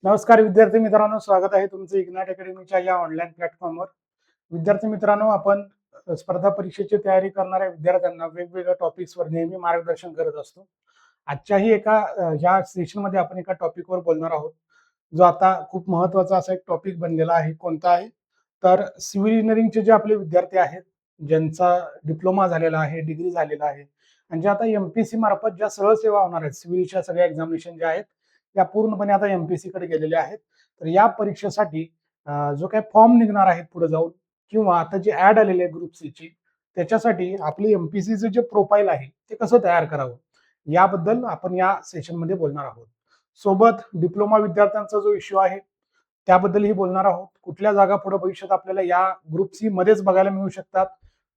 नमस्कार विद्यार्थी मित्रांनो, स्वागत आहे तुमचं इग्नाइट अकॅडमीच्या या ऑनलाईन प्लॅटफॉर्मवर. विद्यार्थी मित्रांनो, आपण स्पर्धा परीक्षेची तयारी करणाऱ्या विद्यार्थ्यांना वेगवेगळ्या टॉपिक्सवर नेहमी मार्गदर्शन करत असतो. आजच्याही या सेशनमध्ये आपण एका टॉपिकवर बोलणार आहोत, जो आता खूप महत्त्वाचा असा एक टॉपिक बनलेला आहे. कोणता आहे? तर सिव्हिल इंजिनिअरिंगचे जे आपले विद्यार्थी आहेत, ज्यांचा डिप्लोमा झालेला आहे, डिग्री झालेला आहे आणि जे आता एमपीसी मार्फत ज्या सरळ सेवा होणार आहेत, सिव्हिलच्या सगळ्या एक्झामिनेशन ज्या आहेत त्या पूर्णपणे आता एमपीसी कडे गेलेल्या आहेत. तर या परीक्षेसाठी जो काही फॉर्म निघणार आहेत पुढे जाऊन किंवा आता जी ऍड आलेली आहे ग्रुप सी ची, त्याच्यासाठी आपली एमपीसीचं जे प्रोफाईल आहे ते कसं तयार करावं याबद्दल आपण या सेशनमध्ये बोलणार आहोत. सोबत डिप्लोमा विद्यार्थ्यांचा जो इश्यू आहे त्याबद्दलही बोलणार आहोत. कुठल्या जागा पुढे भविष्यात आपल्याला या ग्रुप सी मध्येच बघायला मिळू शकतात,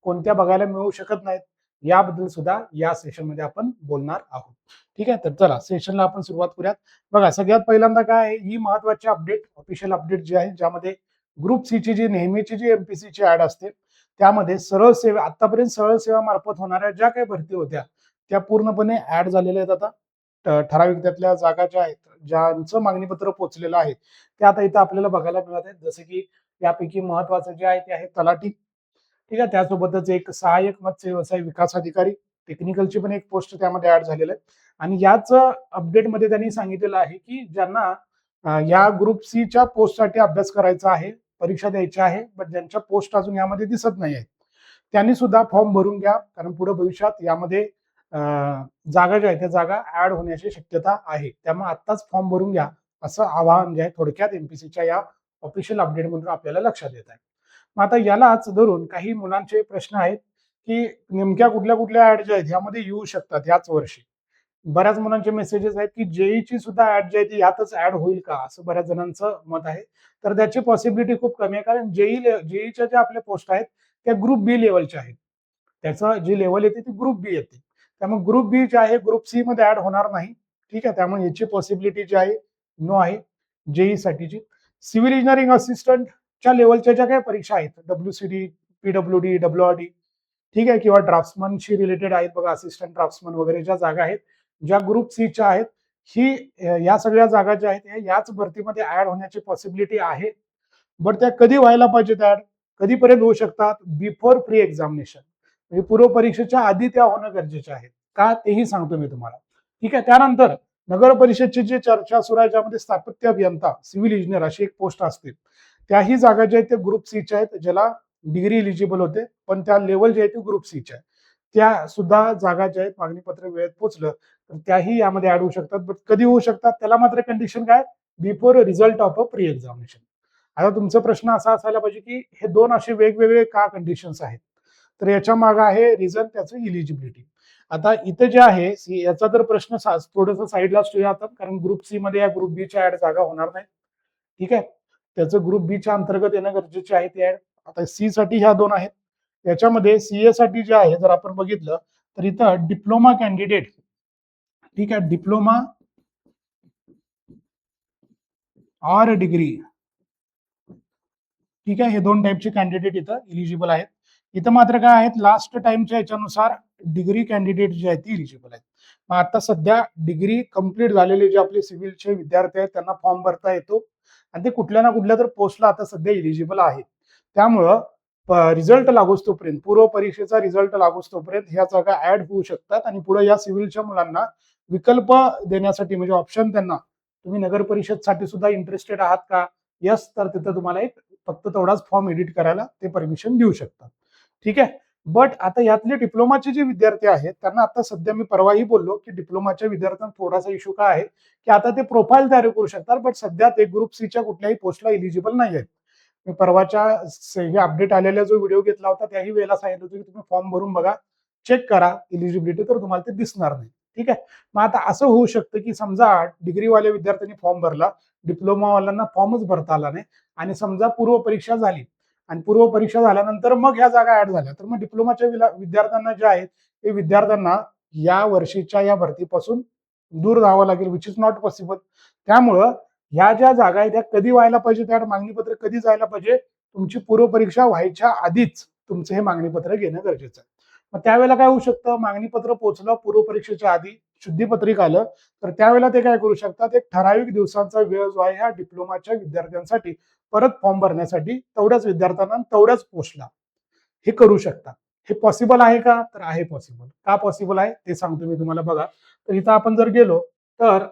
कोणत्या बघायला मिळू शकत नाहीत, याबद्दल सुद्धा या सेशनमध्ये आपण बोलणार आहोत. ठीक आहे, तर चला सेशनला आपण सुरुवात करूयात. बघा, सगळ्यात पहिल्यांदा काय आहे, ही महत्वाची अपडेट, ऑफिशियल अपडेट जी आहे, ज्यामध्ये ग्रुप सी ची जी नेहमीची जी एमपीसी ची ऍड असते त्यामध्ये सरळ सेवा, आतापर्यंत सरळ सेवा मार्फत होणाऱ्या ज्या काही भरती होत्या त्या पूर्णपणे ऍड झालेल्या आहेत. आता ठराविक त्यातल्या जागा ज्या आहेत, ज्यांचं मागणीपत्र पोहोचलेलं आहे ते आता इथं आपल्याला बघायला मिळत आहेत. जसं की यापैकी महत्वाचं जे आहे ते आहे तलाठी. ठीक आहे, त्यासोबतच एक सहाय्यक मत्स्य व्यवसाय विकास अधिकारी, टेक्निकलची पण एक पोस्ट त्यामध्ये ऍड झालेलं आहे. आणि याच अपडेटमध्ये त्यांनी सांगितलेलं आहे की ज्यांना या ग्रुप सी च्या पोस्टसाठी अभ्यास करायचा आहे, परीक्षा द्यायची आहे, पण ज्यांच्या पोस्ट अजून यामध्ये दिसत नाही आहेत, त्यांनी सुद्धा फॉर्म भरून घ्या. कारण पुढे भविष्यात यामध्ये जागा ज्या आहेत त्या जागा ऍड होण्याची शक्यता आहे. त्यामुळे आत्ताच फॉर्म भरून घ्या, असं आवाहन जे आहे थोडक्यात एमपीसीच्या या ऑफिशियल अपडेटमधून आपल्याला लक्षात येत आहे. मग आता यालाच धरून काही मुलांचे प्रश्न आहेत की नेमक्या कुठल्या कुठल्या ऍड ज्या आहेत यामध्ये येऊ शकतात याच वर्षी. बऱ्याच मुलांचे मेसेजेस आहेत की जेईची सुद्धा ऍड जी आहे ती यातच ऍड होईल का, असं बऱ्याच जणांचं मत आहे. तर त्याची पॉसिबिलिटी खूप कमी आहे, कारण जेईच्या ज्या आपल्या पोस्ट आहेत त्या ग्रुप बी लेवलच्या आहेत. त्याचं जी लेवल येते ती ग्रुप बी येते. त्यामुळे ग्रुप बी जे आहे ग्रुप सी मध्ये ऍड होणार नाही. ठीक आहे, त्यामुळे याची पॉसिबिलिटी जी आहे नो आहे जेई साठीची. सिव्हिल इंजिनिअरिंग असिस्टंटच्या लेवलच्या ज्या काही परीक्षा आहेत, डब्ल्यूसीडी, पीडब्ल्यूडी, डब्ल्यूआरडी, ठीक आहे, किंवा ड्राफ्ट्समनशी रिलेटेड आहेत बघा, असिस्टंट ड्राफ्ट्समन वगैरे ज्या जागा आहेत ज्या ग्रुप सी च्या आहेत, ही या सगळ्या जागा ज्या आहेत याच भरतीमध्ये ऍड होण्याची पॉसिबिलिटी आहे. बट त्या कधी व्हायला पाहिजेत ऍड, कधीपर्यंत होऊ शकतात? बिफोर प्री एक्झामिनेशन, म्हणजे पूर्व परीक्षेच्या आधी त्या होणं गरजेचे आहे का, तेही सांगतो मी तुम्हाला. ठीक आहे, त्यानंतर नगर परिषदची जी चर्चा सुरू आहे, ज्यामध्ये स्थापत्य अभियंता, सिव्हिल इंजिनियर अशी एक पोस्ट असते, त्याही जागा ज्या आहेत त्या ग्रुप सी च्या आहेत, ज्याला डिग्री इलिजिबल होते, पण त्या लेवल जे आहे ते ग्रुप सी च्या आहे. त्या सुद्धा जागा ज्या आहेत मागणीपत्र वेळेत पोहोचलं तर त्याही यामध्ये ऍड होऊ शकतात. बट कधी होऊ शकतात त्याला मात्र कंडिशन काय? Before result of a pre examination. आता तुमचा प्रश्न असा असायला पाहिजे की हे दोन असे वेगवेगळे का कंडिशन्स आहेत? तर याच्या मागे आहे रिझन त्याचं इलिजिबिलिटी. आता इथे जे आहे याचा जर प्रश्न थोडंसं साईडला ठेवूया आता, कारण ग्रुप सी मध्ये या ग्रुप बी च्या ऍड जागा होणार नाही. ठीक आहे, त्याचं ग्रुप बी च्या अंतर्गत येणं गरजेचे आहे ते ऍड. आता सी साठी ह्या दोन आहेत. याच्यामध्ये सीए साठी जे आहे जर आपण बघितलं तर इथं डिप्लोमा कॅन्डिडेट, ठीक आहे, डिप्लोमा और डिग्री, ठीक आहे, हे दोन टाईपचे कॅन्डिडेट इथं इलिजिबल आहेत. इथं मात्र काय आहेत, लास्ट टाइमच्या याच्यानुसार डिग्री कॅन्डिडेट जे आहेत ती इलिजिबल आहेत. मग आता सध्या डिग्री कंप्लीट झालेले जे आपले सिव्हिलचे विद्यार्थी आहेत त्यांना फॉर्म भरता येतो आणि ते कुठल्या ना कुठल्या तर पोस्टला आता सध्या इलिजिबल आहेत. त्यामुळं रिझल्ट लागूच तोपर्यंत, पूर्व परीक्षेचा रिझल्ट लागूच तोपर्यंत ह्या जागा ऍड होऊ शकतात आणि पुढे या सिव्हिलच्या मुलांना विकल्प देण्यासाठी, म्हणजे ऑप्शन त्यांना, तुम्ही नगर परिषदसाठी सुद्धा इंटरेस्टेड आहात का, यस, तर तिथं तुम्हाला एक फक्त तेवढाच फॉर्म एडिट करायला ते परमिशन देऊ शकतात. ठीक आहे, बट आता यातले डिप्लोमाचे जे विद्यार्थी आहेत त्यांना आता सध्या, मी परवाही बोललो की डिप्लोमाच्या विद्यार्थ्यांना थोडासा इश्यू काय आहे की आता ते प्रोफाईल तयार करू शकतात, बट सध्या ते ग्रुप सी च्या कुठल्याही पोस्टला इलिजिबल नाही आहेत. मी परवाच्या अपडेट आलेला जो व्हिडिओ घेतला होता त्याही वेळेला सांगितलं होतं की तुम्ही फॉर्म भरून बघा, चेक करा इलिजिबिलिटी, तर तुम्हाला ते दिसणार नाही. ठीक आहे, मग आता असं होऊ शकतं की समजा डिग्रीवाल्या विद्यार्थ्यांनी फॉर्म भरला, डिप्लोमावाल्यांना फॉर्मच भरता आला नाही, आणि समजा पूर्व परीक्षा झाली आणि पूर्व परीक्षा झाल्यानंतर मग ह्या जागा ऍड झाल्या, तर मग डिप्लोमाच्या विद्यार्थ्यांना जे आहेत ते विद्यार्थ्यांना या वर्षीच्या या भरतीपासून दूर राहावं लागेल, विच इज नॉट पॉसिबल. त्यामुळं ह्या ज्या जागा आहेत त्या कधी व्हायला पाहिजे, त्या मागणीपत्र कधी जायला पाहिजे, तुमची पूर्व परीक्षा व्हायच्या आधीच तुमचं हे मागणीपत्र घेणं गरजेचं आहे. मग त्यावेळेला काय होऊ शकतं, मागणीपत्र पोहोचलं पूर्व परीक्षेच्या आधी शुद्धीपत्रिका आलं, तर त्यावेळेला ते काय करू शकतात, एक ठराविक दिवसांचा वेळ जो आहे ह्या डिप्लोमाच्या विद्यार्थ्यांसाठी परत फॉर्म भरण्यासाठी तेवढ्याच विद्यार्थ्यांना तेवढ्याच पोस्टला हे करू शकतात. हे पॉसिबल आहे का? तर आहे पॉसिबल. का पॉसिबल आहे ते सांगतो मी तुम्हाला बघा. तर इथं आपण जर गेलो तर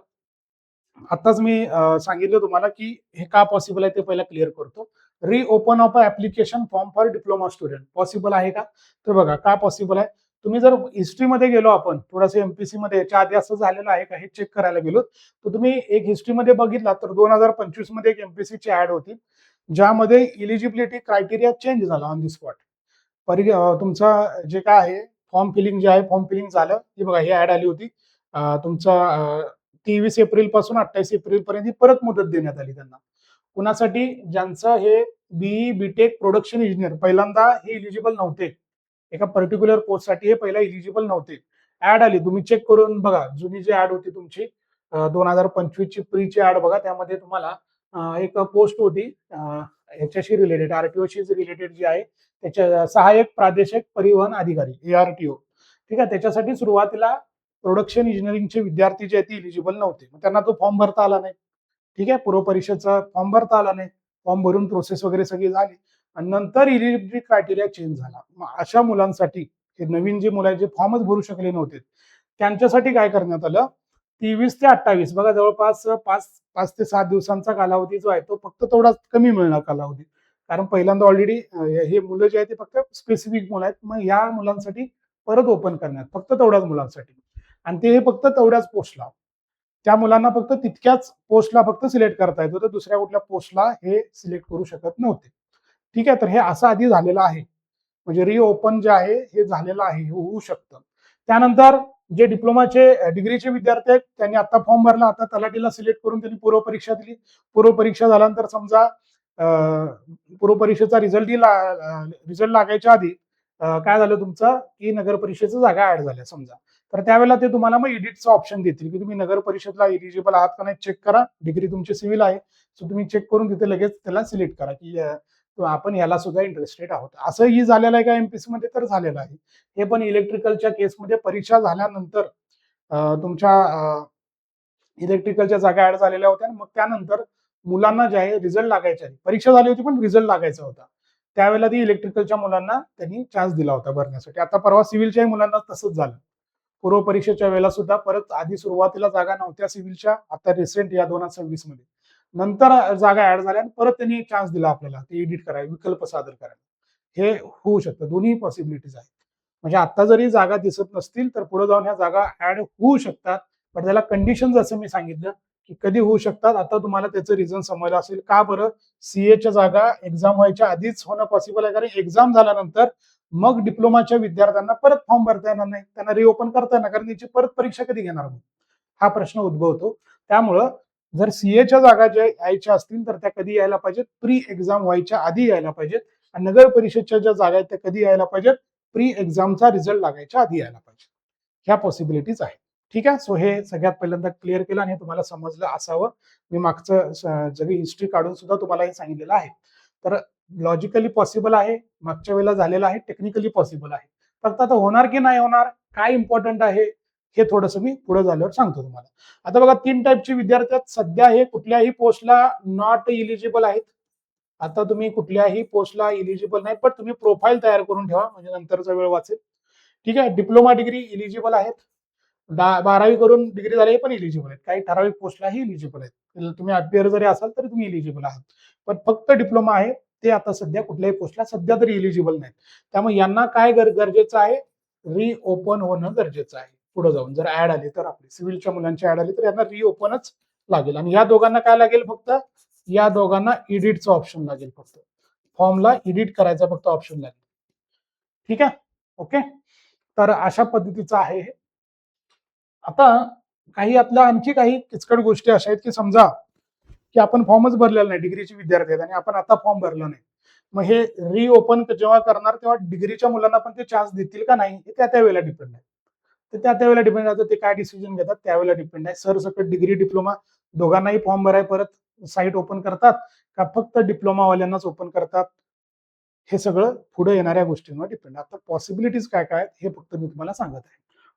आताच मी सांगितलं तुम्हाला की हे का पॉसिबल आहे ते पहिला क्लिअर करतो. Reopen of a application form for diploma student possible आहे का? तर बघा का पॉसिबल आहे. तुम्ही जर हिस्ट्रीमध्ये गेलो आपण थोडंसं एमपीसी मध्ये याच्या आधी असं झालेलं आहे का हे चेक करायला गेलो तर तुम्ही एक हिस्ट्रीमध्ये बघितला तर 2025 मध्ये एक एमपीसीची ऍड होती ज्यामध्ये इलिजिबिलिटी क्रायटेरिया चेंज झाला ऑन दी स्पॉट. तुमचा जे काय आहे फॉर्म फिलिंग जे आहे फॉर्म फिलिंग झालं की बघा ही ऍड आली होती. तुमचा 23 एप्रिल पासून 28 एप्रिल पर्यंत परत मुदत देण्यात आली त्यांना. कुणासाठी? ज्यांचं हे बीई बीटेक प्रोडक्शन इंजिनियर पहिल्यांदा हे इलिजिबल नव्हते. एका पर्टिक्युलर पोस्टसाठी हे पहिला इलिजिबल नव्हते. ऍड आली तुम्ही चेक करून बघा जुनी जी ऍड होती तुमची 2025 ची प्रीची ऍड बघा त्यामध्ये तुम्हाला एक पोस्ट होती ह्याच्याशी रिलेटेड आरटीओशी रिलेटेड जी आहे त्याच्या सहाय्यक प्रादेशिक परिवहन अधिकारी ARTO. ठीक आहे त्याच्यासाठी सुरुवातीला प्रोडक्शन इंजिनिअरिंगचे विद्यार्थी जे आहेत ते इलिजिबल नव्हते त्यांना तो फॉर्म भरता आला नाही. ठीक आहे पूर्व परीक्षेचा फॉर्म भरता आला नाही. फॉर्म भरून प्रोसेस वगैरे सगळी झाली आणि नंतर इलिजिबिलिटी क्रायटेरिया चेंज झाला. मग अशा मुलांसाठी हे नवीन जे मुलं जे फॉर्मच भरू शकले नव्हते त्यांच्यासाठी काय करण्यात आलं 23 ते 28 बघा जवळपास 5 ते 7 दिवसांचा कालावधी जो आहे तो फक्त तेवढा कमी मिळणार कालावधी. कारण पहिल्यांदा ऑलरेडी हे मुलं जे आहेत ते फक्त स्पेसिफिक मुलं आहेत मग या मुलांसाठी परत ओपन करण्यात फक्त तेवढ्याच मुलांसाठी आणि ते फक्त तेवढ्याच पोस्टला त्या मुलांना फक्त तितक्याच पोस्टला फक्त सिलेक्ट करता येत होतं दुसऱ्या कुठल्या पोस्टला हे सिलेक्ट करू शकत नव्हते. ठीक आहे तर हे असं आधी झालेलं आहे म्हणजे रिओपन जे आहे हे झालेलं आहे हे होऊ शकतं. त्यानंतर जे डिप्लोमाचे डिग्रीचे विद्यार्थी आहेत त्यांनी आता फॉर्म भरला आता तलाठीला सिलेक्ट करून त्यांनी पूर्व परीक्षा दिली. पूर्व परीक्षा झाल्यानंतर समजा पूर्व परीक्षेचा रिझल्ट लागायच्या आधी काय झालं तुमचं की नगर परिषदेच्या जागा ऍड झाल्या समजा तर त्यावेळेला ते तुम्हाला मग एडिटचा ऑप्शन देतील की तुम्ही नगर परिषदला इलिजिबल आहात का नाही चेक करा. डिग्री तुमची सिव्हिल आहे सो तुम्ही चेक करून तिथे लगेच त्याला सिलेक्ट करा की आपण याला सुद्धा इंटरेस्टेड आहोत. असंही झालेलं आहे का एमपीसी मध्ये तर झालेलं आहे. हे पण इलेक्ट्रिकलच्या केसमध्ये परीक्षा झाल्यानंतर तुमच्या इलेक्ट्रिकलच्या जागा ऍड झालेल्या होत्या मग त्यानंतर मुलांना जे आहे रिझल्ट लागायच्या परीक्षा झाली होती पण रिझल्ट लागायचा होता त्यावेळेला ती इलेक्ट्रिकलच्या मुलांना त्यांनी चान्स दिला होता भरण्यासाठी. आता परवा सिव्हिलच्याही मुलांना तसंच झालं. पूर्व परीक्षेच्या वेळेला सुद्धा परत आधी सुरुवातीला जागा नव्हत्या सिव्हिलच्या आता रिसेंट या 2026 मध्ये नंतर जागा ऍड झाल्या आणि परत त्यांनी चान्स दिला आपल्याला ते एडिट करायला विकल्प सादर करायला. हे होऊ शकतं दोन्ही पॉसिबिलिटीज आहेत. म्हणजे आता जरी जागा दिसत नसतील तर पुढे जाऊन ह्या जागा ऍड होऊ शकतात पण त्याला कंडिशन जसं मी सांगितलं की कधी होऊ शकतात आता तुम्हाला त्याचं रिझन समजलं असेल का बरं सीएच्या जागा एक्झाम व्हायच्या आधीच होणं पॉसिबल आहे कारण एक्झाम झाल्यानंतर मग डिप्लोमाच्या विद्यार्थ्यांना परत फॉर्म भरता येणार नाही त्यांना रिओपन करता येणार कारण त्याची परत परीक्षा कधी घेणार मग हा प्रश्न उद्भवतो. त्यामुळं जर सीएच्या जागा ज्या यायच्या असतील तर त्या कधी यायला पाहिजेत प्री एक्झाम व्हायच्या आधी यायला पाहिजेत आणि नगर परिषदच्या ज्या जागा आहेत त्या कधी यायला पाहिजेत प्री एक्झामचा रिझल्ट लागायच्या आधी यायला पाहिजे. ह्या पॉसिबिलिटीज आहेत. ठीक आहे सो हे सगळ्यात पहिल्यांदा क्लिअर केलं आणि तुम्हाला समजलं असावं. मी मागचं जरी हिस्ट्री काढून सुद्धा तुम्हाला हे सांगितलेलं आहे. तर लॉजिकली पॉसिबल आहे मागच्या वेळेला झालेलं आहे टेक्निकली पॉसिबल आहे. फक्त आता होणार की नाही होणार काय इम्पॉर्टंट आहे हे थोडंसं मी पुढे झाल्यावर सांगतो तुम्हाला. आता बघा 3 टाईपचे विद्यार्थी आहेत सध्या हे कुठल्याही पोस्टला नॉट इलिजिबल आहेत. आता तुम्ही कुठल्याही पोस्टला इलिजिबल नाही पण तुम्ही प्रोफाईल तयार करून ठेवा म्हणजे नंतरचा वेळ वाचेल. ठीक आहे डिप्लोमा डिग्री इलिजिबल आहेत. 12वी करून डिग्री झाली पण इलिजिबल आहेत काही ठराविक पोस्टलाही इलिजिबल आहेत. तुम्ही अपियर जरी असाल तरी तुम्ही इलिजिबल आहात पण फक्त डिप्लोमा आहे ते आता सध्या कुठल्याही पोस्टला सध्या तरी इलिजिबल नाहीत. त्यामुळे यांना काय गरजेचं आहे रिओपन होणं गरजेचं आहे. पुढे जाऊन जर ऍड आली तर आपली सिव्हिलच्या मुलांची ऍड आली तर यांना रिओपनच लागेल आणि या दोघांना काय लागेल फक्त या दोघांना एडिटचं ऑप्शन लागेल फक्त फॉर्मला एडिट करायचा फक्त ऑप्शन लागेल. ठीक आहे ओके तर अशा पद्धतीचं आहे. आता काही यातल्या आणखी काही किचकट गोष्टी अशा आहेत की समजा की आपण फॉर्मच भरलेला नाही डिग्रीचे विद्यार्थी आहेत आणि आपण आता फॉर्म भरला नाही मग हे रिओपन जेव्हा करणार तेव्हा डिग्रीच्या मुलांना पण ते चान्स देतील का नाही हे त्या वेळेला डिपेंड आहे. तर त्या वेळेला डिपेंड आहे ते काय डिसिजन घेतात त्यावेळेला डिपेंड आहे. सरसकट डिग्री डिप्लोमा दोघांनाही फॉर्म भराय परत साईट ओपन करतात का फक्त डिप्लोमावाल्यांनाच ओपन करतात हे सगळं पुढे येणाऱ्या गोष्टींवर डिपेंड. आता पॉसिबिलिटीज काय काय आहेत हे फक्त मी तुम्हाला सांगत आहे.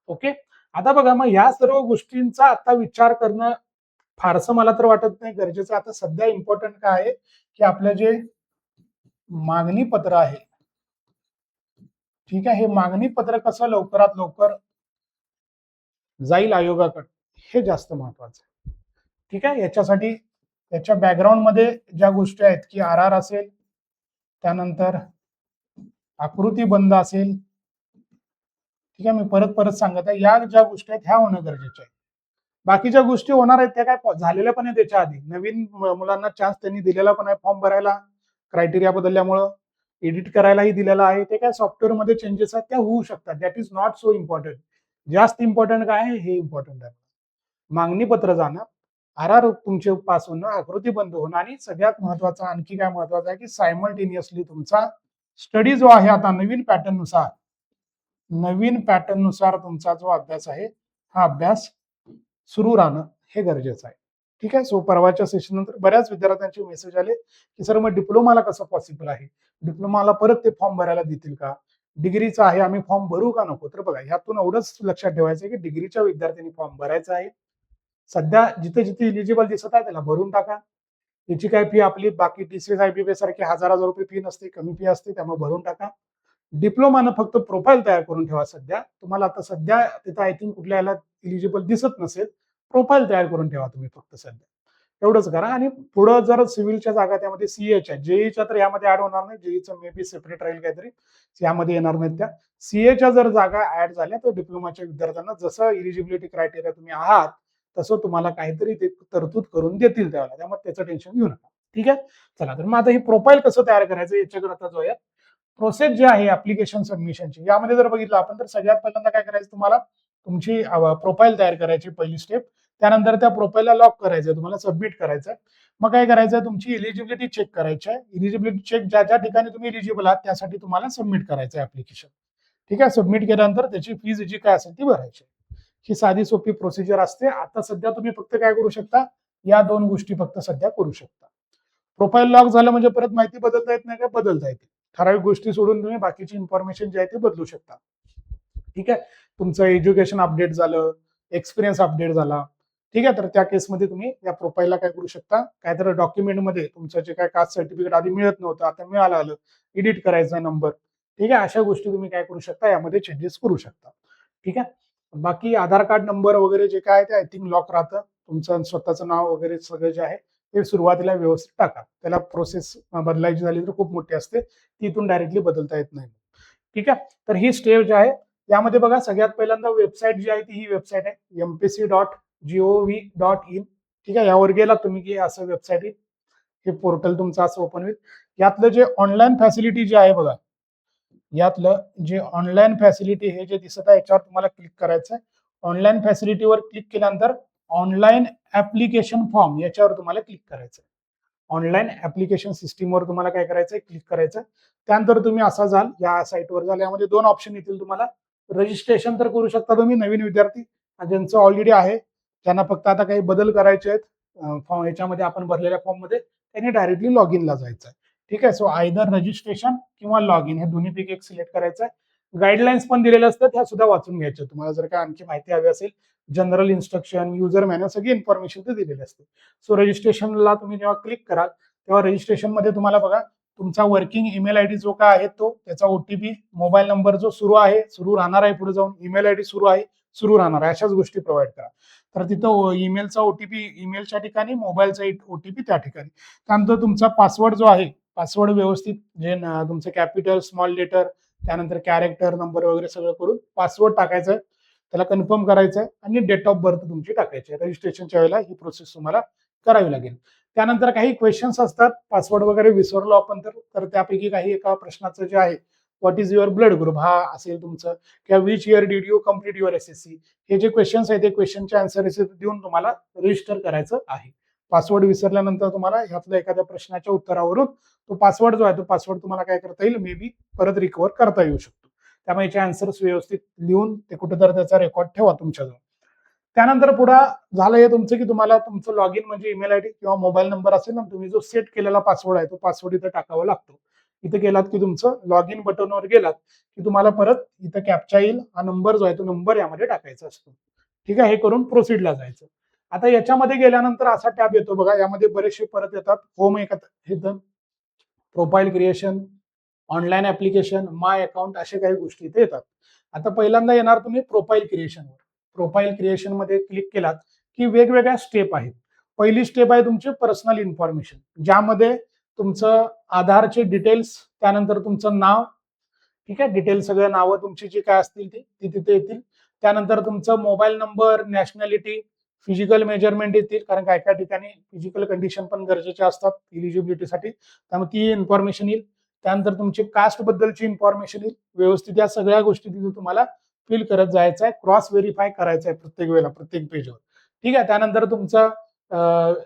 ओके आता बघा, मग या सर्व गोष्टींचा आता विचार करणं फारसं मला तर वाटत नाही गरजेचं. आता सध्या इम्पॉर्टंट काय आहे, की आपलं जे मागणी पत्र आहे, ठीक आहे, हे मागणी पत्र कसं लवकरात लवकर जाईल आयोगाकडे, हे जास्त महत्वाचं आहे. ठीक आहे, याच्यासाठी त्याच्या बॅकग्राऊंड मध्ये ज्या गोष्टी आहेत, की आर आर असेल, त्यानंतर आकृती बंद असेल, ठीक आहे, मी परत परत सांगत आहे, या ज्या गोष्टी आहेत ह्या होणं गरजेचं आहे. बाकीच्या गोष्टी होणार आहेत त्या काय झालेल्या पण आहे त्याच्या आधी. नवीन मुलांना चान्स त्यांनी दिलेला पण आहे फॉर्म भरायला, क्रायटेरिया बदलल्यामुळं एडिट करायलाही दिलेला आहे. ते काय सॉफ्टवेअरमध्ये चेंजेस आहेत त्या होऊ शकतात. That is not so important. जास्त इम्पॉर्टंट काय आहे, हे इम्पॉर्टंट आहे. मागणी पत्र जाणं, आर आर तुमचे पास होणं, आकृती बंद होणं, आणि सगळ्यात महत्वाचं आणखी काय महत्वाचं आहे, की सायमल्टेनियसली तुमचा स्टडी जो आहे आता नवीन पॅटर्न नुसार तुमचा जो अभ्यास आहे, हा अभ्यास सुरू राहणं हे गरजेचं आहे. ठीक आहे. सो परवाच्या सेशन नंतर बऱ्याच विद्यार्थ्यांचे मेसेज आले, की सर मग डिप्लोमाला कसं पॉसिबल आहे, डिप्लोमाला परत ते फॉर्म भरायला देतील का, डिग्रीचा आहे आम्ही फॉर्म भरू का नको. तर बघा, ह्यातून एवढंच लक्षात ठेवायचं आहे, की डिग्रीच्या विद्यार्थ्यांनी फॉर्म भरायचा आहे. सध्या जिथे जिथे इलिजिबल दिसत आहे त्याला भरून टाका. त्याची काय फी आपली बाकी टीसीएस आयबीपीएस सारखी हजार रुपये फी नसते, कमी फी असते, त्यामुळे भरून टाका. डिप्लोमानं फक्त प्रोफाईल तयार करून ठेवा. सध्या तुम्हाला आता सध्या तिथं आय थिंक कुठल्या याला इलिजिबल दिसत नसेल, प्रोफाईल तयार करून ठेवा तुम्ही फक्त सध्या. एवढंच करा. आणि पुढं जर सिव्हिलच्या जागा त्यामध्ये सीएच्या, जेईच्या तर यामध्ये ऍड होणार नाही, जेईचं मे बी सेपरेट राहील काहीतरी, यामध्ये येणार नाहीत त्या. सीएच्या जर जागा ऍड झाल्या तर डिप्लोमाच्या विद्यार्थ्यांना जसं इलिजिबिलिटी क्रायटेरिया तुम्ही आहात तसं तुम्हाला काहीतरी ते तरतूद करून देतील त्यावेळेला, त्यामुळे त्याचं टेन्शन घेऊ नका. ठीक आहे. चला, तर मग आता ही प्रोफाईल कसं तयार करायचं याच्याकडे आता जाऊया. प्रोसेस जी आहे ऍप्लिकेशन सबमिशनची, यामध्ये जर बघितलं आपण तर सगळ्यात पहिल्यांदा काय करायचं, तुम्हाला तुमची प्रोफाईल तयार करायची पहिली स्टेप. त्यानंतर त्या प्रोफाईलला लॉक करायचं, तुम्हाला सबमिट करायचं. मग काय करायचं, तुमची इलिजिबिलिटी चेक करायची आहे. इलिजिबिलिटी चेक ज्या ज्या ठिकाणी तुम्ही इलिजिबल आहात त्यासाठी तुम्हाला सबमिट करायचं ऍप्लिकेशन. ठीक आहे. सबमिट केल्यानंतर त्याची फीज जी काय असेल ती भरायची. ही साधी सोपी प्रोसिजर असते. आता सध्या तुम्ही फक्त काय करू शकता, या दोन गोष्टी फक्त सध्या करू शकता. प्रोफाईल लॉक झालं म्हणजे परत माहिती बदलता येत नाही, काय बदलता येते. ठराविक गोष्टी सोडून तुम्ही बाकीची इन्फॉर्मेशन जी आहे ती बदलू शकता. ठीक आहे. तुमचं एज्युकेशन अपडेट झालं, एक्सपिरियन्स अपडेट झाला, ठीक आहे, तर त्या केसमध्ये तुम्ही या प्रोफाईलला काय करू शकता, काहीतरी डॉक्युमेंटमध्ये तुमचं जे काय कास्ट सर्टिफिकेट आधी मिळत नव्हतं आता मिळालं आलं, एडिट करायचा नंबर, ठीक आहे, अशा गोष्टी तुम्ही काय करू शकता, यामध्ये चेंजेस करू शकता. ठीक आहे. बाकी आधार कार्ड नंबर वगैरे जे काय ते आय थिंक लॉक राहतं. तुमचं स्वतःचं नाव वगैरे सगळं जे आहे ते सुरुवातीला व्यवस्थित टाका. त्याला प्रोसेस बदलायची झाली तर खूप मोठी असते, तिथून डायरेक्टली बदलता येत नाही. ठीक आहे. तर ही स्टेप जी आहे यामध्ये बघा, सगळ्यात पहिल्यांदा वेबसाईट जी आहे ती ही वेबसाईट आहे mpc.gov.in. ठीक आहे. यावर गेला तुम्ही की असं वेबसाईट आहे, हे पोर्टल तुमचं असं ओपन होईल. यातलं जे ऑनलाईन फॅसिलिटी जे आहे बघा, यातलं जे ऑनलाईन फॅसिलिटी हे जे दिसत आहे याच्यावर तुम्हाला क्लिक करायचं आहे. ऑनलाईन फॅसिलिटीवर क्लिक केल्यानंतर ऑनलाईन ऍप्लिकेशन फॉर्म याच्यावर तुम्हाला क्लिक करायचं. ऑनलाईन ऍप्लिकेशन सिस्टीमवर तुम्हाला काय करायचं, क्लिक करायचं. त्यानंतर तुम्ही असा जाल, या साईटवर जाल, यामध्ये दोन ऑप्शन येतील तुम्हाला. रजिस्ट्रेशन तर करू शकता तुम्ही, नवीन विद्यार्थी ज्यांचं ऑलरेडी आहे, त्यांना फक्त आता काही बदल करायचे आहेत फॉर्म याच्यामध्ये आपण भरलेल्या फॉर्म मध्ये, त्यांनी डायरेक्टली लॉग इनला जायचं आहे. ठीक आहे. सो आयदर रजिस्ट्रेशन किंवा लॉग इन हे दोन्हीपैकी एक सिलेक्ट करायचं आहे. गाईडलाईन्स पण दिलेल्या असतात, ह्या सुद्धा वाचून घ्यायच्या. तुम्हाला जर काय आणखी माहिती हवी असेल, जनरल इन्स्ट्रक्शन, युजर मॅन्युअल, सगळी इन्फॉर्मेशन ते दिलेली असते. सो रजिस्ट्रेशनला तुम्ही जेव्हा क्लिक कराल तेव्हा रजिस्ट्रेशन मध्ये तुम्हाला बघा, तुमचा वर्किंग ईमेल आयडी जो काय आहे तो, त्याचा ओटीपी, मोबाईल नंबर जो सुरू राहणार आहे पुढे जाऊन, ईमेल आयडी सुरू राहणार आहे, अशाच गोष्टी प्रोव्हाइड करा. तर तिथं ईमेलचा ओटीपी ईमेलच्या ठिकाणी, मोबाईलचा ओटीपी त्या ठिकाणी. त्यानंतर तुमचा पासवर्ड जो आहे, पासवर्ड व्यवस्थित जे तुमचं कॅपिटल, स्मॉल लेटर, त्यानंतर कॅरेक्टर, नंबर वगैरे सगळं करून पासवर्ड टाकायचं आहे, त्याला कन्फर्म करायचं आहे, आणि डेट ऑफ बर्थ तुमची टाकायची आहे. रजिस्ट्रेशनच्या वेळेला ही प्रोसेस तुम्हाला करावी लागेल. त्यानंतर काही क्वेश्चन्स असतात, पासवर्ड वगैरे विसरलो आपण तर त्यापैकी काही एका प्रश्नाचं जे आहे, what is your blood group, हा असेल तुमचं, किंवा which year did you complete your SSC, हे जे क्वेश्चन्स आहेत ते क्वेश्चनचे आन्सर देऊन तुम्हाला रजिस्टर करायचं आहे. पासवर्ड विसरल्यानंतर तुम्हाला ह्यातल्या एखाद्या प्रश्नाच्या उत्तरावरून तो पासवर्ड जो आहे तो पासवर्ड तुम्हाला काय करता येईल, मे बी परत रिकवर करता येऊ शकतो. त्यामुळे याचे आन्सर्स व्यवस्थित लिहून ते कुठेतरी त्याचा रेकॉर्ड ठेवा तुमच्याजवळ. त्यानंतर पुढे झालं हे तुमचं, की तुम्हाला तुमचं लॉग इन म्हणजे ईमेल आयडी किंवा मोबाईल नंबर असेल ना, तुम्ही जो सेट केलेला पासवर्ड आहे तो पासवर्ड इथं टाकावा लागतो. इथे गेलात की तुमचं लॉग इन बटनवर गेलात की तुम्हाला परत इथं कॅप्चा येईल, हा नंबर जो आहे तो नंबर यामध्ये टाकायचा असतो. ठीक आहे, हे करून प्रोसीडला जायचं. आता याच्यामध्ये गेल्यानंतर असा टॅब येतो बघा, यामध्ये बरेचसे परत येतात. होम येतं, प्रोफाईल क्रिएशन, ऑनलाईन ऍप्लिकेशन, माय अकाउंट, असे काही गोष्टी इथे येतात. आता पहिल्यांदा येणार तुम्ही प्रोफाईल क्रिएशनवर. प्रोफाईल क्रिएशन मध्ये क्लिक केलात की वेगवेगळ्या स्टेप आहेत. पहिली स्टेप आहे तुमची पर्सनल इन्फॉर्मेशन, ज्यामध्ये तुमचं आधारचे डिटेल्स, त्यानंतर तुमचं नाव, ठीक आहे, डिटेल सगळं नावं तुमची जी काय असतील ती तिथे येतील. त्यानंतर तुमचं mobile number, nationality, physical measurement येतील, कारण काय काय ठिकाणी फिजिकल कंडिशन पण गरजेच्या असतात इलिजिबिलिटीसाठी, त्यामुळे ती इन्फॉर्मेशन येईल. त्यानंतर तुमची कास्ट बद्दलची इन्फॉर्मेशन येईल. व्यवस्थित या सगळ्या गोष्टी तिथे तुम्हाला फिल करत जायचं आहे, क्रॉस व्हेरीफाय करायचं आहे प्रत्येक वेळेला, प्रत्येक पेजवर. ठीक आहे, त्यानंतर तुमचं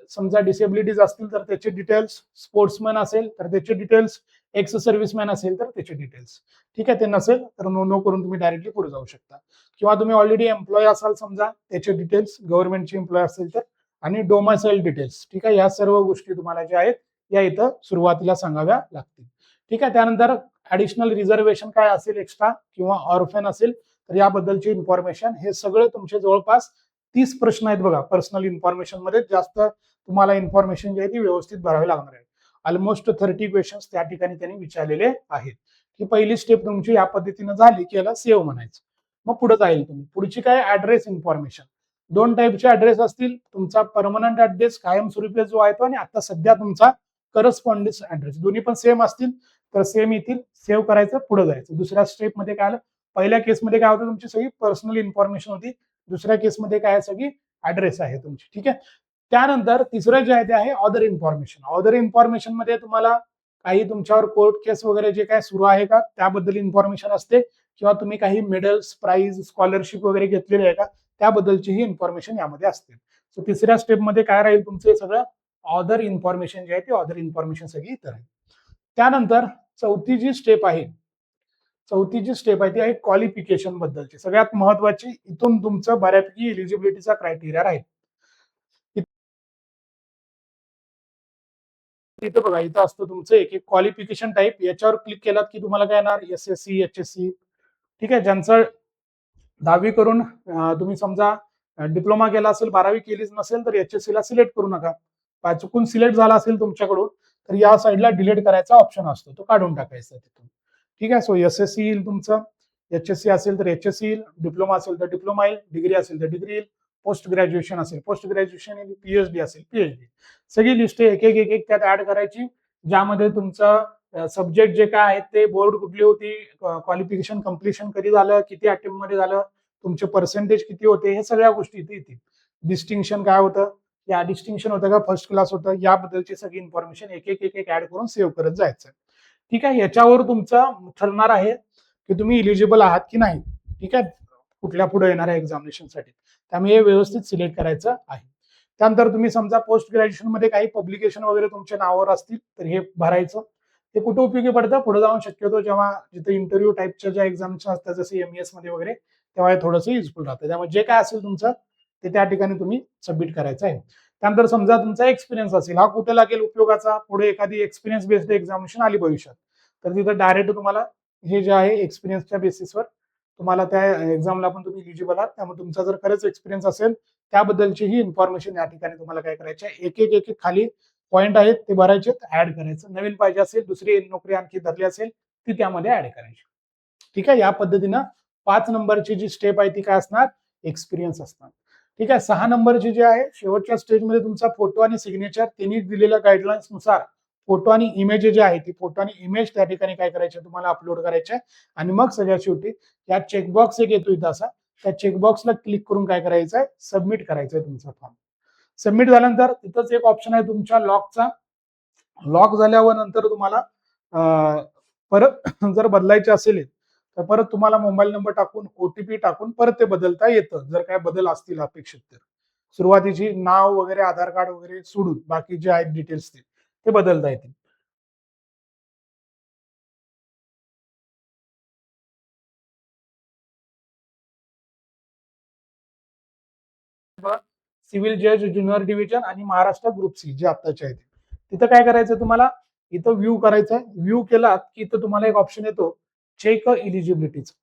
समजा डिसेबिलिटीज असतील तर त्याचे डिटेल्स, स्पोर्ट्समॅन असेल तर त्याचे डिटेल्स, एक्स सर्व्हिसमॅन असेल तर त्याचे डिटेल्स. ठीक आहे, ते नसेल तर नो करून तुम्ही डायरेक्टली पुढे जाऊ शकता. किंवा तुम्ही ऑलरेडी एम्प्लॉय असाल समजा, त्याचे डिटेल्स, गव्हर्नमेंटचे एम्प्लॉय असेल तर, आणि डोमासाईल डिटेल्स. ठीक आहे, या सर्व गोष्टी तुम्हाला ज्या आहेत या इथं सुरुवातीला सांगाव्या लागतील. ठीक आहे, त्यानंतर ऍडिशनल रिझर्वेशन काय असेल एक्स्ट्रा किंवा ऑर्फन असेल तर याबद्दलची इन्फॉर्मेशन, हे सगळं तुमचे जवळपास 30 प्रश्न आहेत बघा. पर्सनल इन्फॉर्मेशन मध्ये जास्त तुम्हाला इन्फॉर्मेशन जी आहे ती व्यवस्थित भरावी लागणार आहे. ऑलमोस्ट 30 क्वेश्चन्स त्या ठिकाणी त्यांनी विचारलेले आहेत. ही पहिली स्टेप तुमची या पद्धतीने झाली की याला सेव्ह म्हणायचं. मग पुढे जाईल तुम्ही. पुढची काय, ऍड्रेस इन्फॉर्मेशन. दोन टाईपचे ऍड्रेस असतील, तुमचा परमनंट ऍड्रेस कायमस्वरूपी जो आहे तो, आणि आता सध्या तुमचा करस्पॉन्डन्स ऍड्रेस, दोन्ही पण सेम असतील तर सेम येतील. सेव्ह करायचं, पुढे जायचं. दुसऱ्या स्टेप मध्ये काय आलं, पहिल्या केसमध्ये काय होतं, तुमची सगळी पर्सनल इन्फॉर्मेशन होती. दुसऱ्या केसमध्ये काय, सगळी ऍड्रेस आहे तुमची. ठीक आहे, त्यानंतर तिसरं जे आहे ते आहे अदर इन्फॉर्मेशन. अदर इन्फॉर्मेशन मध्ये तुम्हाला काही तुमच्यावर कोर्ट केस वगैरे जे काय सुरू आहे का त्याबद्दल इन्फॉर्मेशन असते, किंवा तुम्ही काही मेडल्स, प्राइज, स्कॉलरशिप वगैरे घेतलेली आहे का त्याबद्दलची ही इन्फॉर्मेशन यामध्ये असते. सो तिसऱ्या स्टेपमध्ये काय राहील, तुमचं सगळं अदर इन्फॉर्मेशन जे आहे ते अदर इन्फॉर्मेशन सगळी इथं राहील. त्यानंतर चौथी जी स्टेप आहे, ती आहे क्वालिफिकेशन बद्दलची. सगळ्यात महत्वाची, इथून तुमचं बऱ्यापैकी इलिजिबिलिटीचा क्रायटेरिया राहील. इथं बघा, इथं असतं तुमचं एक एक क्वालिफिकेशन टाईप. याच्यावर क्लिक केलात की तुम्हाला काय येणार, SSC, HSC. ठीक आहे, ज्यांचं 10वी करून तुम्ही समजा डिप्लोमा केला असेल, 12वी केलीच नसेल तर HSC ला सिलेक्ट करू नका. चुकून सिलेक्ट झाला असेल तुमच्याकडून तर या साईडला डिलीट करायचा ऑप्शन असतो, तो काढून टाकायचा तिथून. ठीक आहे, सो SSC येईल तुमचं, HSC असेल तर HSC येईल, डिप्लोमा असेल तर डिप्लोमा येईल, डिग्री असेल तर डिग्री येईल, पोस्ट ग्रॅज्युएशन असेल पोस्ट ग्रॅज्युएशन येईल, PhD असेल PhD. सगळी लिस्ट एक एक त्यात ऍड करायची, ज्यामध्ये तुमचं सब्जेक्ट जे काय आहेत ते, बोर्ड कुठली होती, क्वालिफिकेशन कम्प्लिशन कधी झालं, किती अटेम्प्ट मध्ये झालं, तुमचे पर्सेंटेज किती होते, हे सगळ्या गोष्टी इथे येतील. डिस्टिंक्शन काय होतं, या डिस्टिंक्शन होतं का फर्स्ट क्लास होतं, याबद्दलची सगळी इन्फॉर्मेशन एक एक ऍड करून सेव्ह करत जायचं. ठीक आहे, याच्यावर तुमचं ठरणार आहे की तुम्ही इलिजिबल आहात की नाही. ठीक आहे, कुठल्या पुढे येणाऱ्या एक्झामिनेशनसाठी, त्यामुळे हे व्यवस्थित सिलेक्ट करायचं आहे. त्यानंतर तुम्ही समजा पोस्ट ग्रॅज्युएशन मध्ये काही पब्लिकेशन वगैरे तुमच्या नावावर असतील तर हे भरायचं. ते कुठे उपयोगी पडतं, पुढे जाऊन शक्यतो जेव्हा जिथे इंटरव्ह्यू टाईपच्या ज्या एक्झामिनेशन असतात जसे MES मध्ये वगैरे, तेव्हा हे थोडंसं युजफुल राहतं. त्यामुळे जे काय असेल तुमचं ते त्या ठिकाणी तुम्ही सबमिट करायचं आहे. त्यानंतर समजा तुमचा एक्सपिरियन्स असेल, हा कुठे लागेल उपयोगाचा, पुढे एखादी एक्सपिरियन्स बेस्ड एक्झामिनेशन आली भविष्यात तर तिथं डायरेक्ट तुम्हाला हे जे आहे एक्सपिरियन्सच्या बेसिसवर तुम्हाला त्या एक्झामला पण तुम्ही इलिजिबल आहात. त्यामुळे तुमचा जर खरंच एक्सपिरियन्स असेल त्याबद्दलची ही इन्फॉर्मेशन या ठिकाणी तुम्हाला काय करायची आहे, एक खाली पॉईंट आहेत ते भरायचे, ऍड करायचं. नवीन पाहिजे असेल, दुसरी नोकरी आणखी धरली असेल ती त्यामध्ये ऍड करायची. ठीक आहे, या पद्धतीनं 5 नंबरची जी स्टेप आहे ती काय असणार, एक्सपिरियन्स असणार. ठीक आहे, 6 नंबरची जी आहे शेवटच्या स्टेजमध्ये तुमचा फोटो आणि सिग्नेचर, त्यांनी दिलेल्या गाईडलाईन्स नुसार फोटो आणि इमेज जे आहे ती फोटो आणि इमेज त्या ठिकाणी काय करायचे, तुम्हाला अपलोड करायचे. आणि मग सगळ्यात शेवटी या चेकबॉक्स एक येतो इथं असा, त्या चेकबॉक्सला क्लिक करून काय करायचं आहे, सबमिट करायचं आहे तुमचा फॉर्म. सबमिट झाल्यानंतर तिथंच एक ऑप्शन आहे तुमच्या लॉकचा. लॉक झाल्यावर नंतर तुम्हाला परत जर बदलायचे असेल तर परत तुम्हाला मोबाईल नंबर टाकून OTP टाकून परत ते बदलता येतं, जर काय बदल असतील अपेक्षित तर. सुरुवातीची नाव वगैरे, आधार कार्ड वगैरे सोडून बाकी जे आहेत डिटेल्स ते बदलता येतील. सिव्हिल जज ज्युनियर डिव्हिजन आणि महाराष्ट्र ग्रुप C जे आत्ताचे आहेत, तिथं काय करायचं तुम्हाला, इथं व्ह्यू करायचं आहे. व्ह्यू केलात की इथं तुम्हाला एक ऑप्शन येतो चेक इलिजिबिलिटीचा.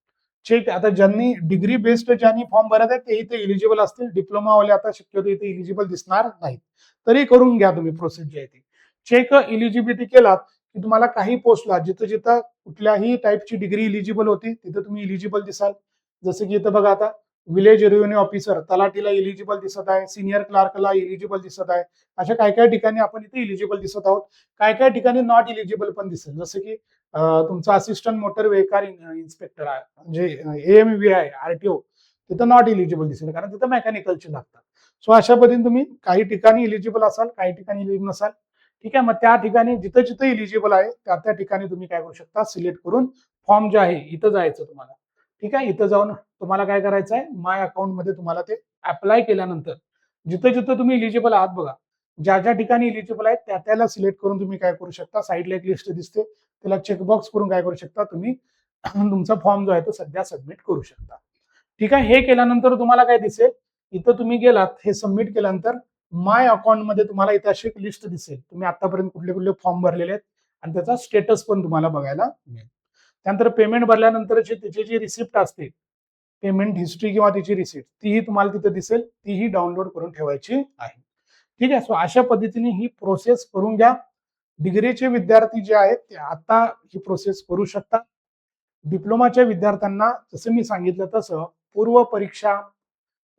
चेक आता ज्यांनी डिग्री बेस्ड ज्यांनी फॉर्म भरत आहेत ते इथे इलिजिबल असतील. डिप्लोमावाले आता शक्यतो इथे इलिजिबल दिसणार नाहीत. तरी करून घ्या तुम्ही प्रोसेस जी आहे ती. चेक इलिजिबिलिटी केलात की तुम्हाला काही पोस्टला जिथं जिथं कुठल्याही टाईपची डिग्री इलिजिबल होती तिथं तुम्ही इलिजिबल दिसाल. जसं की इथं बघा आता विलेज रेव्हेन्यू ऑफिसर तलाठीला इलिजिबल दिसत आहे, सिनियर क्लार्कला इलिजिबल दिसत आहे. अशा काय काय ठिकाणी आपण इथे इलिजिबल दिसत आहोत. काय काय ठिकाणी नॉट इलिजिबल पण दिसेल. जसं की तुमचा असिस्टंट मोटर व्हेकल इन्स्पेक्टर आहे म्हणजे एएमव्ही आहे आरटीओ तिथं नॉट इलिजिबल दिसेल कारण तिथं मेकॅनिकलचे लागतात. सो अशा पद्धतीने तुम्ही काही ठिकाणी इलिजिबल असाल काही ठिकाणी इलिजिबल नसाल. ठीक आहे, मग त्या ठिकाणी जिथं जिथं इलिजिबल आहे त्या त्या ठिकाणी तुम्ही काय करू शकता सिलेक्ट करून फॉर्म जे आहे इथं जायचं तुम्हाला. ठीक आहे, इथं जाऊन तुम्हाला काय करायचं आहे माय अकाउंट मध्ये तुम्हाला ते अप्लाय केल्यानंतर जिथं जिथं तुम्ही इलिजिबल आहात बघा ज्या ज्या ठिकाणी इलिजिबल आहेत त्या त्याला सिलेक्ट करून तुम्ही काय करू शकता साईडला एक लिस्ट दिसते त्याला चेकबॉक्स करून काय करू शकता तुम्ही तुमचा फॉर्म जो आहे तो सध्या सबमिट करू शकता. ठीक आहे, हे केल्यानंतर तुम्हाला काय दिसेल इथं तुम्ही गेलात हे सबमिट केल्यानंतर माय अकाउंट मध्ये तुम्हाला इथे अशी एक लिस्ट दिसेल तुम्ही आतापर्यंत कुठले कुठले फॉर्म भरलेले आहेत आणि त्याचा स्टेटस पण तुम्हाला बघायला मिळेल. त्यानंतर पेमेंट भरल्यानंतरची त्याची जी रिसिप्ट असते पेमेंट हिस्ट्री किंवा त्याची रिसिप्ट तीही तुम्हाला तिथे दिसेल तीही डाउनलोड करून ठेवायची आहे. ठीक आहे, सो अशा पद्धतीने ही प्रोसेस करून घ्या. डिग्रीचे विद्यार्थी जे आहेत ते आता ही प्रोसेस करू शकतात. डिप्लोमाच्या विद्यार्थ्यांना जसं मी सांगितलं तसं पूर्व परीक्षा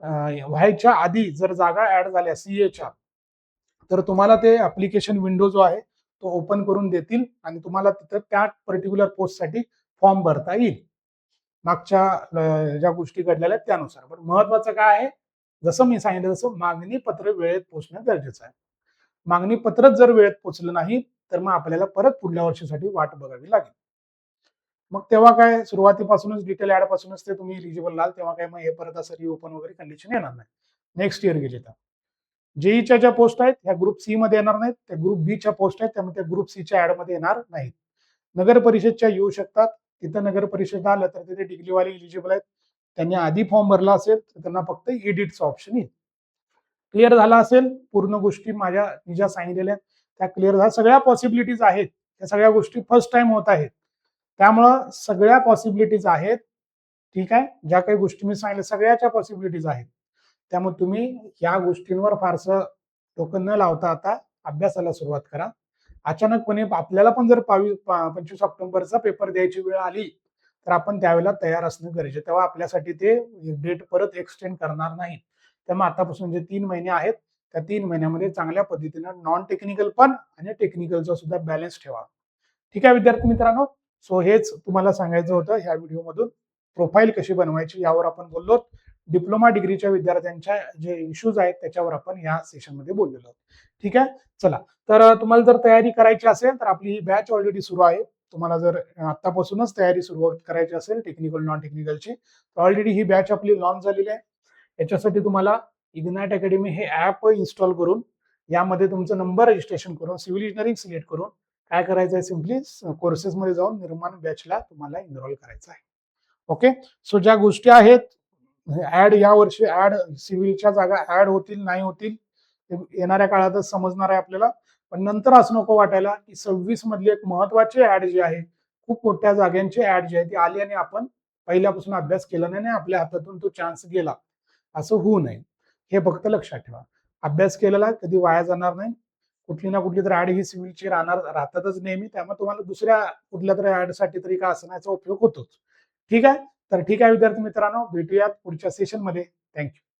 व्हायच्या आधी जर जागा ऍड झाल्या सीएच्या तर तुम्हाला ते ऍप्लिकेशन विंडो जो आहे तो ओपन करून देतील आणि तुम्हाला तिथं त्या पर्टिक्युलर पोस्टसाठी फॉर्म भरता येईल. मागच्या ज्या गोष्टी घडलेल्या आहेत त्यानुसार. पण महत्वाचं काय आहे जसं मी सांगितलं तसं मागणी पत्र वेळेत पोहोचणं गरजेचं आहे. मागणी पत्रच जर वेळेत पोहोचलं नाही तर मग आपल्याला परत पुढल्या वर्षीसाठी वाट बघावी लागेल. मग तेव्हा काय सुरुवातीपासूनच डिटेल ऍड पासूनच ते तुम्ही इलिजिबल राहाल तेव्हा काय मग हे परत असं रिओपन वगैरे कंडिशन येणार नाही. नेक्स्ट इयर गेले तर जेईच्या ज्या पोस्ट आहेत ह्या ग्रुप सी मध्ये येणार नाहीत त्या ग्रुप बी च्या पोस्ट आहेत त्यामुळे त्या ग्रुप सी च्या ऍड मध्ये येणार नाहीत. नगर परिषदच्या येऊ शकतात. तिथं नगर परिषद आलं तर तिथे डिग्रीवाले इलिजिबल आहेत. त्यांनी आधी फॉर्म भरला असेल तर त्यांना फक्त एडिटचा ऑप्शन येईल. क्लिअर झाला असेल पूर्ण गोष्टी माझ्या मी ज्या सांगितलेल्या त्या क्लिअर झाल्या. सगळ्या पॉसिबिलिटीज आहेत त्या सगळ्या गोष्टी फर्स्ट टाइम होत आहेत त्यामुळं सगळ्या पॉसिबिलिटीज आहेत. ठीक आहे, ज्या काही गोष्टी मी सांगितल्या सगळ्याच्या पॉसिबिलिटीज आहेत. त्यामुळे तुम्ही या गोष्टींवर फारसं डोकं न लावता आता अभ्यासाला सुरुवात करा. अचानकपणे आपल्याला पण जर 25 ऑक्टोबरचा पेपर द्यायची वेळ आली तर आपण त्यावेळेला तयार असणं गरजेचं. तेव्हा आपल्यासाठी ते डेट परत एक्सटेंड करणार नाहीत. त्यामुळे आतापासून जे 3 महिने आहेत त्या 3 महिन्यामध्ये चांगल्या पद्धतीनं नॉन टेक्निकल पण आणि टेक्निकलचा सुद्धा बॅलन्स ठेवा. ठीक आहे विद्यार्थी मित्रांनो, सो हेच तुम्हाला सांगायचं होतं ह्या व्हिडिओमधून. प्रोफाईल कशी बनवायची यावर आपण बोललो. डिप्लोमा डिग्रीच्या विद्यार्थ्यांच्या जे इश्यूज आहेत त्याच्यावर आपण या सेशनमध्ये बोललेलो आहोत. ठीक आहे, चला तर तुम्हाला जर तयारी करायची असेल तर आपली ही बॅच ऑलरेडी सुरू आहे. तुम्हाला जर आतापासूनच तयारी सुरू करायची असेल टेक्निकल नॉन टेक्निकलची तर ऑलरेडी ही बॅच आपली लॉन्च झालेली आहे. याच्यासाठी तुम्हाला इग्नाइट अकॅडमी हे ऍप इन्स्टॉल करून यामध्ये तुमचं नंबर रजिस्ट्रेशन करून सिव्हिल इंजिनिअरिंग सिलेक्ट करून काय करायचं आहे सिम्पली कोर्सेसमध्ये जाऊन निर्माण बॅचला तुम्हाला इनरोल करायचं आहे. ओके, सो ज्या गोष्टी आहेत ऍड या वर्षी ऍड सिव्हिलच्या जागा ऍड होतील नाही होतील येणाऱ्या काळातच समजणार आहे आपल्याला. पण नंतर असं नको वाटायला की 26 मधली एक महत्वाची ऍड जी आहे खूप मोठ्या जागांची ऍड जी आहे ती आली आणि आपण पहिल्यापासून अभ्यास केला नाही आणि आपल्या हातातून तो चान्स गेला असं होऊ नये. हे फक्त लक्षात ठेवा. अभ्यास केलेला कधी वाया जाणार नाही. कुठली ना कुठली तर ऍड ही सिव्हिलची राहतातच नेहमी. त्यामुळे तुम्हाला दुसऱ्या कुठल्या तरी ऍडसाठी तरी का असण्याचा उपयोग होतोच. ठीक आहे, तर ठीक आहे विद्यार्थी मित्रांनो भेटूयात पुढच्या सेशनमध्ये. थँक्यू.